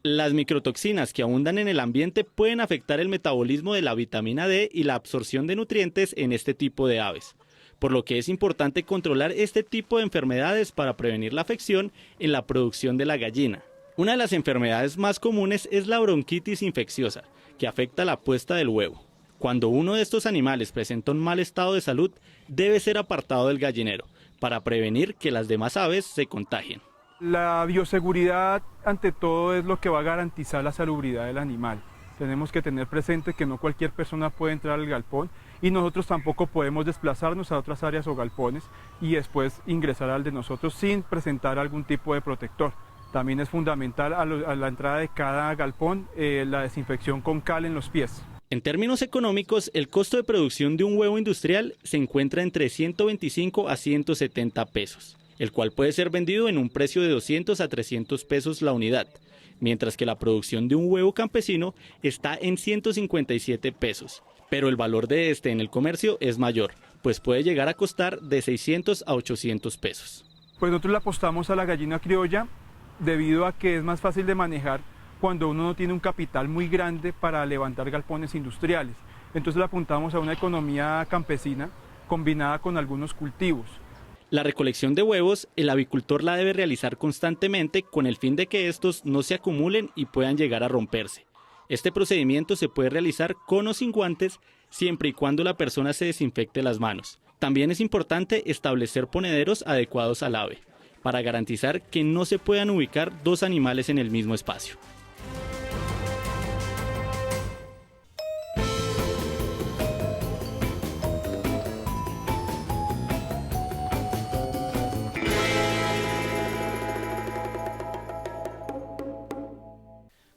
[SPEAKER 7] Las microtoxinas que abundan en el ambiente pueden afectar el metabolismo de la vitamina D y la absorción de nutrientes en este tipo de aves, por lo que es importante controlar este tipo de enfermedades para prevenir la afección en la producción de la gallina. Una de las enfermedades más comunes es la bronquitis infecciosa, que afecta la puesta del huevo. Cuando uno de estos animales presenta un mal estado de salud, debe ser apartado del gallinero para prevenir que las demás aves se contagien.
[SPEAKER 15] La bioseguridad, ante todo, es lo que va a garantizar la salubridad del animal. Tenemos que tener presente que no cualquier persona puede entrar al galpón y nosotros tampoco podemos desplazarnos a otras áreas o galpones y después ingresar al de nosotros sin presentar algún tipo de protector. También es fundamental a la entrada de cada galpón la desinfección con cal en los pies.
[SPEAKER 7] En términos económicos, el costo de producción de un huevo industrial se encuentra entre 125 a 170 pesos, el cual puede ser vendido en un precio de 200 a 300 pesos la unidad, mientras que la producción de un huevo campesino está en 157 pesos, pero el valor de este en el comercio es mayor, pues puede llegar a costar de 600 a 800 pesos.
[SPEAKER 15] Pues nosotros le apostamos a la gallina criolla debido a que es más fácil de manejar cuando uno no tiene un capital muy grande para levantar galpones industriales. Entonces le apuntamos a una economía campesina combinada con algunos cultivos.
[SPEAKER 7] La recolección de huevos, el avicultor la debe realizar constantemente con el fin de que estos no se acumulen y puedan llegar a romperse. Este procedimiento se puede realizar con o sin guantes, siempre y cuando la persona se desinfecte las manos. También es importante establecer ponederos adecuados al ave, para garantizar que no se puedan ubicar dos animales en el mismo espacio.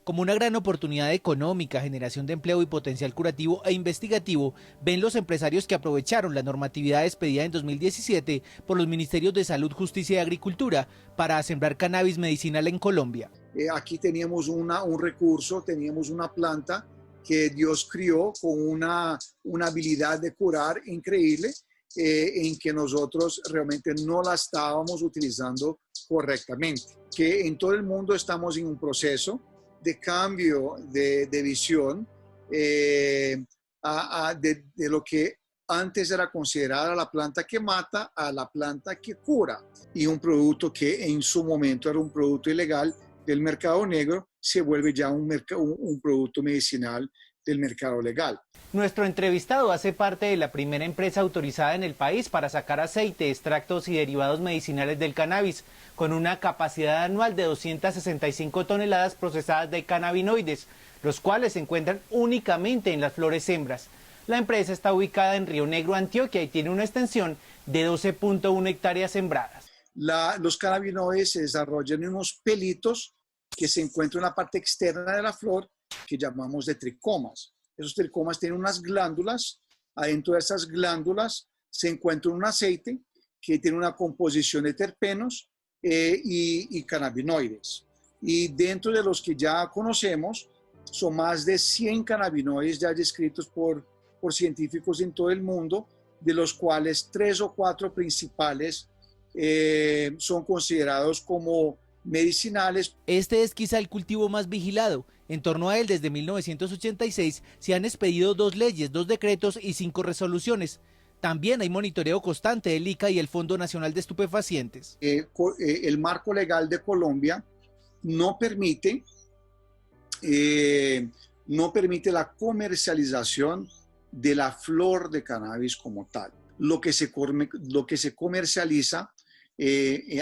[SPEAKER 2] Como una gran oportunidad económica, generación de empleo y potencial curativo e investigativo, ven los empresarios que aprovecharon la normatividad expedida en 2017 por los Ministerios de Salud, Justicia y Agricultura para sembrar cannabis medicinal en Colombia.
[SPEAKER 16] Aquí teníamos un recurso, teníamos una planta que Dios crió con una habilidad de curar increíble, en que nosotros realmente no la estábamos utilizando correctamente. Que en todo el mundo estamos en un proceso de cambio de visión de lo que antes era considerada la planta que mata a la planta que cura. Y un producto que en su momento era un producto ilegal del mercado negro se vuelve ya un producto medicinal del mercado legal.
[SPEAKER 2] Nuestro entrevistado hace parte de la primera empresa autorizada en el país para sacar aceite, extractos y derivados medicinales del cannabis, con una capacidad anual de 265 toneladas procesadas de cannabinoides, los cuales se encuentran únicamente en las flores hembras. La empresa está ubicada en Río Negro, Antioquia, y tiene una extensión de 12.1 hectáreas sembradas.
[SPEAKER 16] Los cannabinoides se desarrollan en unos pelitos que se encuentran en la parte externa de la flor, que llamamos de tricomas. Esos tricomas tienen unas glándulas. Adentro de esas glándulas se encuentra un aceite que tiene una composición de terpenos y cannabinoides. Y dentro de los que ya conocemos, son más de 100 cannabinoides ya descritos por científicos en todo el mundo, de los cuales 3 o 4 principales son considerados como medicinales.
[SPEAKER 2] Este es quizá el cultivo más vigilado. En torno a él, desde 1986, se han expedido 2 leyes, 2 decretos y 5 resoluciones. También hay monitoreo constante del ICA y el Fondo Nacional de Estupefacientes.
[SPEAKER 16] El marco legal de Colombia no permite la comercialización de la flor de cannabis como tal. Lo que se comercializa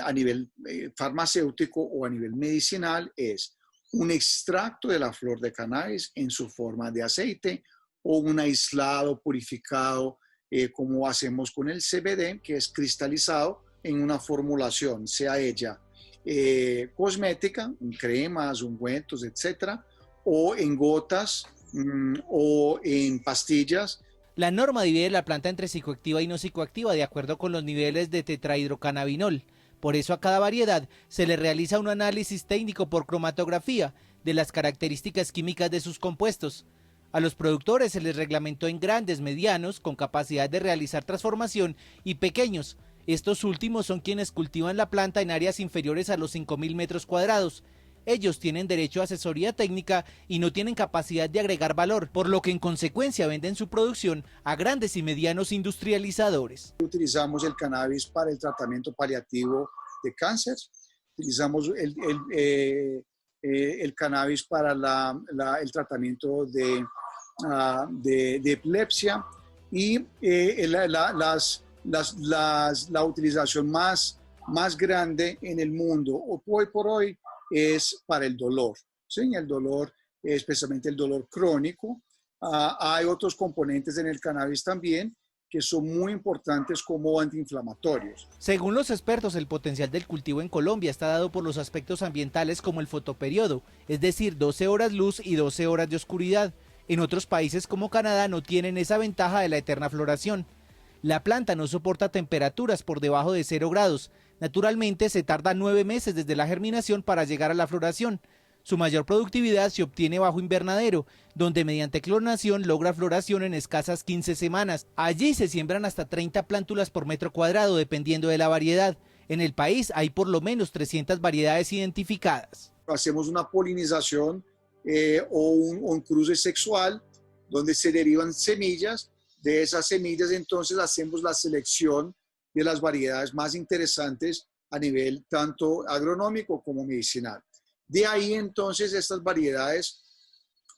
[SPEAKER 16] a nivel farmacéutico o a nivel medicinal es un extracto de la flor de cannabis en su forma de aceite o un aislado purificado, como hacemos con el CBD, que es cristalizado en una formulación, sea ella cosmética, en cremas, ungüentos, etcétera, o en gotas o en pastillas.
[SPEAKER 2] La norma divide la planta entre psicoactiva y no psicoactiva de acuerdo con los niveles de tetrahidrocannabinol. Por eso a cada variedad se le realiza un análisis técnico por cromatografía de las características químicas de sus compuestos. A los productores se les reglamentó en grandes, medianos, con capacidad de realizar transformación, y pequeños. Estos últimos son quienes cultivan la planta en áreas inferiores a los 5.000 metros cuadrados. Ellos tienen derecho a asesoría técnica y no tienen capacidad de agregar valor, por lo que en consecuencia venden su producción a grandes y medianos industrializadores.
[SPEAKER 16] Utilizamos el cannabis para el tratamiento paliativo de cáncer, utilizamos el cannabis para el tratamiento de epilepsia, y la utilización más grande en el mundo hoy por hoy es para el dolor, ¿sí? El dolor, especialmente el dolor crónico. Hay otros componentes en el cannabis también que son muy importantes como antiinflamatorios.
[SPEAKER 2] Según los expertos, el potencial del cultivo en Colombia está dado por los aspectos ambientales como el fotoperiodo, es decir, 12 horas luz y 12 horas de oscuridad. En otros países como Canadá no tienen esa ventaja de la eterna floración. La planta no soporta temperaturas por debajo de 0 grados. Naturalmente se tarda 9 meses desde la germinación para llegar a la floración. Su mayor productividad se obtiene bajo invernadero, donde mediante clonación logra floración en escasas 15 semanas. Allí se siembran hasta 30 plántulas por metro cuadrado, dependiendo de la variedad. En el país hay por lo menos 300 variedades identificadas.
[SPEAKER 16] Hacemos una polinización o un cruce sexual, donde se derivan semillas. De esas semillas entonces hacemos la selección de las variedades más interesantes a nivel tanto agronómico como medicinal. De ahí entonces estas variedades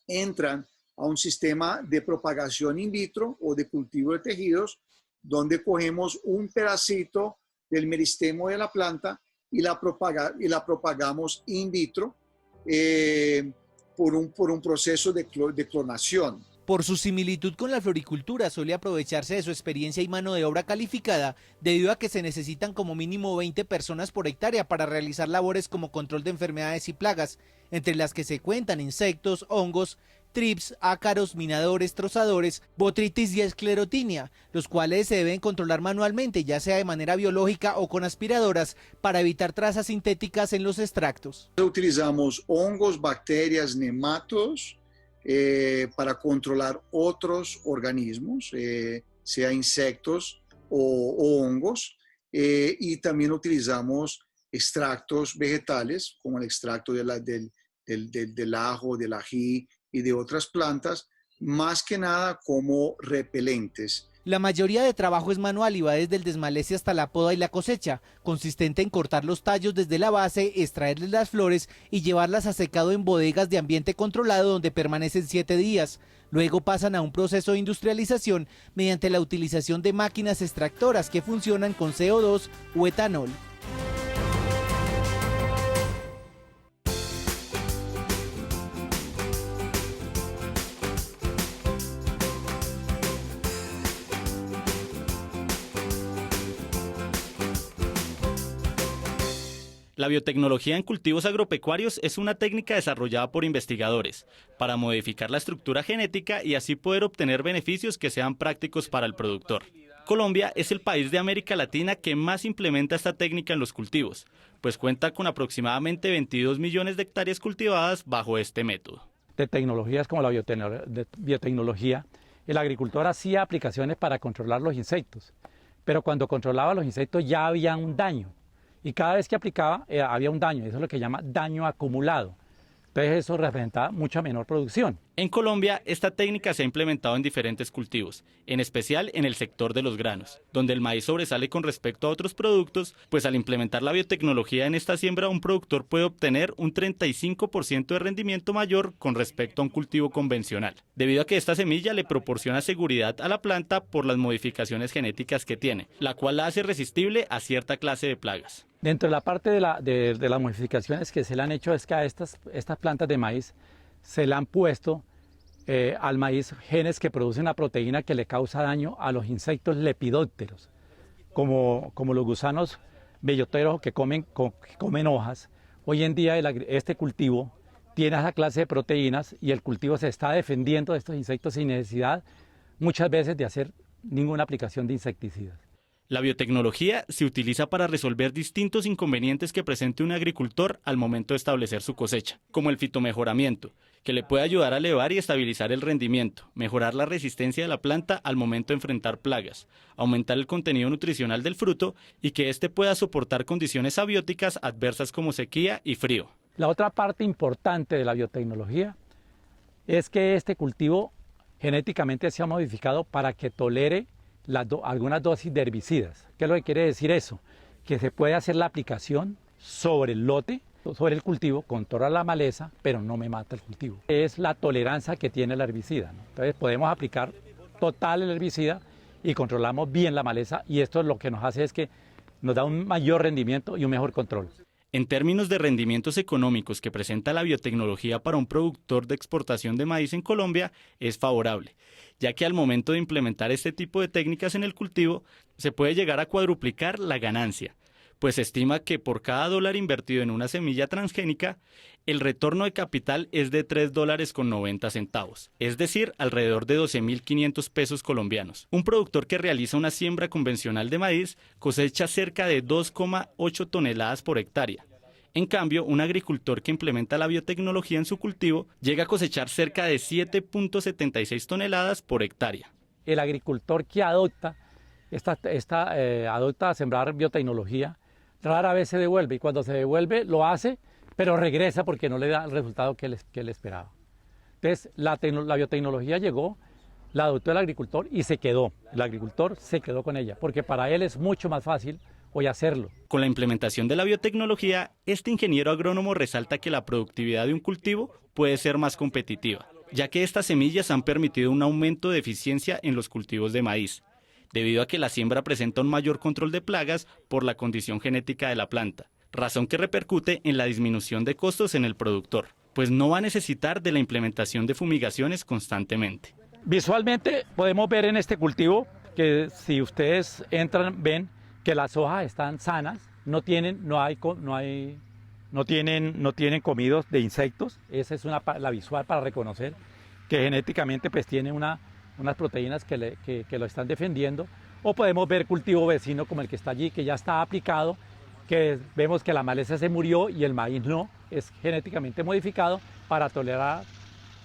[SPEAKER 16] entran a un sistema de propagación in vitro o de cultivo de tejidos, donde cogemos un pedacito del meristemo de la planta y la propagamos in vitro por un proceso de clonación.
[SPEAKER 2] Por su similitud con la floricultura, suele aprovecharse de su experiencia y mano de obra calificada, debido a que se necesitan como mínimo 20 personas por hectárea para realizar labores como control de enfermedades y plagas, entre las que se cuentan insectos, hongos, trips, ácaros, minadores, trozadores, botritis y esclerotinia, los cuales se deben controlar manualmente, ya sea de manera biológica o con aspiradoras, para evitar trazas sintéticas en los extractos.
[SPEAKER 16] Utilizamos hongos, bacterias, nematos, para controlar otros organismos, sea insectos o hongos, y también utilizamos extractos vegetales, como el extracto del ajo, del ají y de otras plantas, más que nada como repelentes.
[SPEAKER 2] La mayoría de trabajo es manual y va desde el desmalece hasta la poda y la cosecha, consistente en cortar los tallos desde la base, extraerles las flores y llevarlas a secado en bodegas de ambiente controlado donde permanecen 7 días. Luego pasan a un proceso de industrialización mediante la utilización de máquinas extractoras que funcionan con CO2 o etanol.
[SPEAKER 7] La biotecnología en cultivos agropecuarios es una técnica desarrollada por investigadores para modificar la estructura genética y así poder obtener beneficios que sean prácticos para el productor. Colombia es el país de América Latina que más implementa esta técnica en los cultivos, pues cuenta con aproximadamente 22 millones de hectáreas cultivadas bajo este método.
[SPEAKER 8] De tecnologías como la biotecnología, el agricultor hacía aplicaciones para controlar los insectos, pero cuando controlaba los insectos ya había un daño. Y cada vez que aplicaba había un daño, eso es lo que llama daño acumulado. Entonces eso representaba mucha menor producción.
[SPEAKER 7] En Colombia, esta técnica se ha implementado en diferentes cultivos, en especial en el sector de los granos, donde el maíz sobresale con respecto a otros productos, pues al implementar la biotecnología en esta siembra, un productor puede obtener un 35% de rendimiento mayor con respecto a un cultivo convencional, debido a que esta semilla le proporciona seguridad a la planta por las modificaciones genéticas que tiene, la cual la hace resistible a cierta clase de plagas.
[SPEAKER 8] Dentro de la parte de las modificaciones que se le han hecho es que a estas plantas de maíz se le han puesto al maíz genes que producen una proteína que le causa daño a los insectos lepidópteros, como los gusanos belloteros que comen hojas. Hoy en día este cultivo tiene esa clase de proteínas y el cultivo se está defendiendo de estos insectos sin necesidad muchas veces de hacer ninguna aplicación de insecticidas.
[SPEAKER 7] La biotecnología se utiliza para resolver distintos inconvenientes que presente un agricultor al momento de establecer su cosecha, como el fitomejoramiento, que le puede ayudar a elevar y estabilizar el rendimiento, mejorar la resistencia de la planta al momento de enfrentar plagas, aumentar el contenido nutricional del fruto y que éste pueda soportar condiciones abióticas adversas como sequía y frío.
[SPEAKER 8] La otra parte importante de la biotecnología es que este cultivo genéticamente se ha modificado para que tolere algunas dosis de herbicidas. ¿Qué es lo que quiere decir eso? Que se puede hacer la aplicación sobre el lote, sobre el cultivo, controla la maleza, pero no me mata el cultivo. Es la tolerancia que tiene el herbicida, ¿no? Entonces podemos aplicar total el herbicida y controlamos bien la maleza, y esto lo que nos hace es que nos da un mayor rendimiento y un mejor control.
[SPEAKER 7] En términos de rendimientos económicos que presenta la biotecnología para un productor de exportación de maíz en Colombia es favorable, ya que al momento de implementar este tipo de técnicas en el cultivo se puede llegar a cuadruplicar la ganancia, pues se estima que por cada dólar invertido en una semilla transgénica, el retorno de capital es de $3.90, es decir, alrededor de 12.500 pesos colombianos. Un productor que realiza una siembra convencional de maíz cosecha cerca de 2,8 toneladas por hectárea. En cambio, un agricultor que implementa la biotecnología en su cultivo llega a cosechar cerca de 7,76 toneladas por hectárea.
[SPEAKER 8] El agricultor que adopta a sembrar biotecnología rara vez se devuelve, y cuando se devuelve lo hace, pero regresa porque no le da el resultado que él esperaba. Entonces la biotecnología llegó, la adoptó el agricultor y se quedó. El agricultor se quedó con ella, porque para él es mucho más fácil hoy hacerlo.
[SPEAKER 7] Con la implementación de la biotecnología, este ingeniero agrónomo resalta que la productividad de un cultivo puede ser más competitiva, ya que estas semillas han permitido un aumento de eficiencia en los cultivos de maíz, debido a que la siembra presenta un mayor control de plagas por la condición genética de la planta, razón que repercute en la disminución de costos en el productor, pues no va a necesitar de la implementación de fumigaciones constantemente.
[SPEAKER 8] Visualmente podemos ver en este cultivo que si ustedes entran ven que las hojas están sanas, no tienen comidos de insectos. Esa es la visual para reconocer que genéticamente pues tiene unas proteínas que lo están defendiendo. O podemos ver cultivo vecino como el que está allí, que ya está aplicado, que vemos que la maleza se murió y el maíz no, es genéticamente modificado para tolerar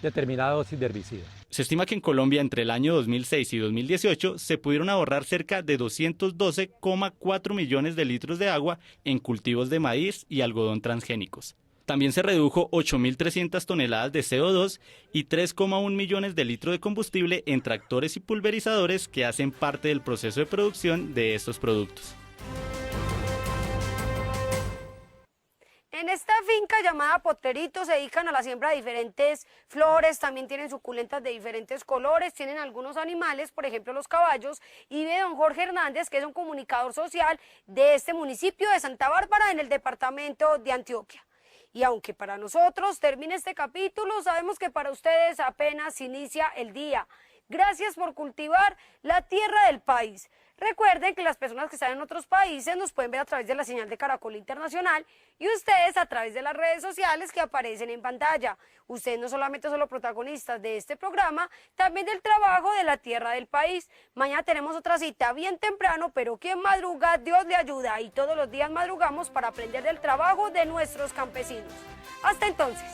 [SPEAKER 8] determinada dosis de herbicida.
[SPEAKER 7] Se estima que en Colombia entre el año 2006 y 2018 se pudieron ahorrar cerca de 212,4 millones de litros de agua en cultivos de maíz y algodón transgénicos. También se redujo 8.300 toneladas de CO2 y 3,1 millones de litros de combustible en tractores y pulverizadores que hacen parte del proceso de producción de estos productos.
[SPEAKER 1] En esta finca llamada Potrerito se dedican a la siembra de diferentes flores, también tienen suculentas de diferentes colores, tienen algunos animales, por ejemplo los caballos, y de don Jorge Hernández, que es un comunicador social de este municipio de Santa Bárbara en el departamento de Antioquia. Y aunque para nosotros termine este capítulo, sabemos que para ustedes apenas inicia el día. Gracias por cultivar la tierra del país. Recuerden que las personas que están en otros países nos pueden ver a través de la señal de Caracol Internacional y ustedes a través de las redes sociales que aparecen en pantalla. Ustedes no solamente son los protagonistas de este programa, también del trabajo de la tierra del país. Mañana tenemos otra cita bien temprano, pero quien madruga, Dios le ayuda. Y todos los días madrugamos para aprender del trabajo de nuestros campesinos. Hasta entonces.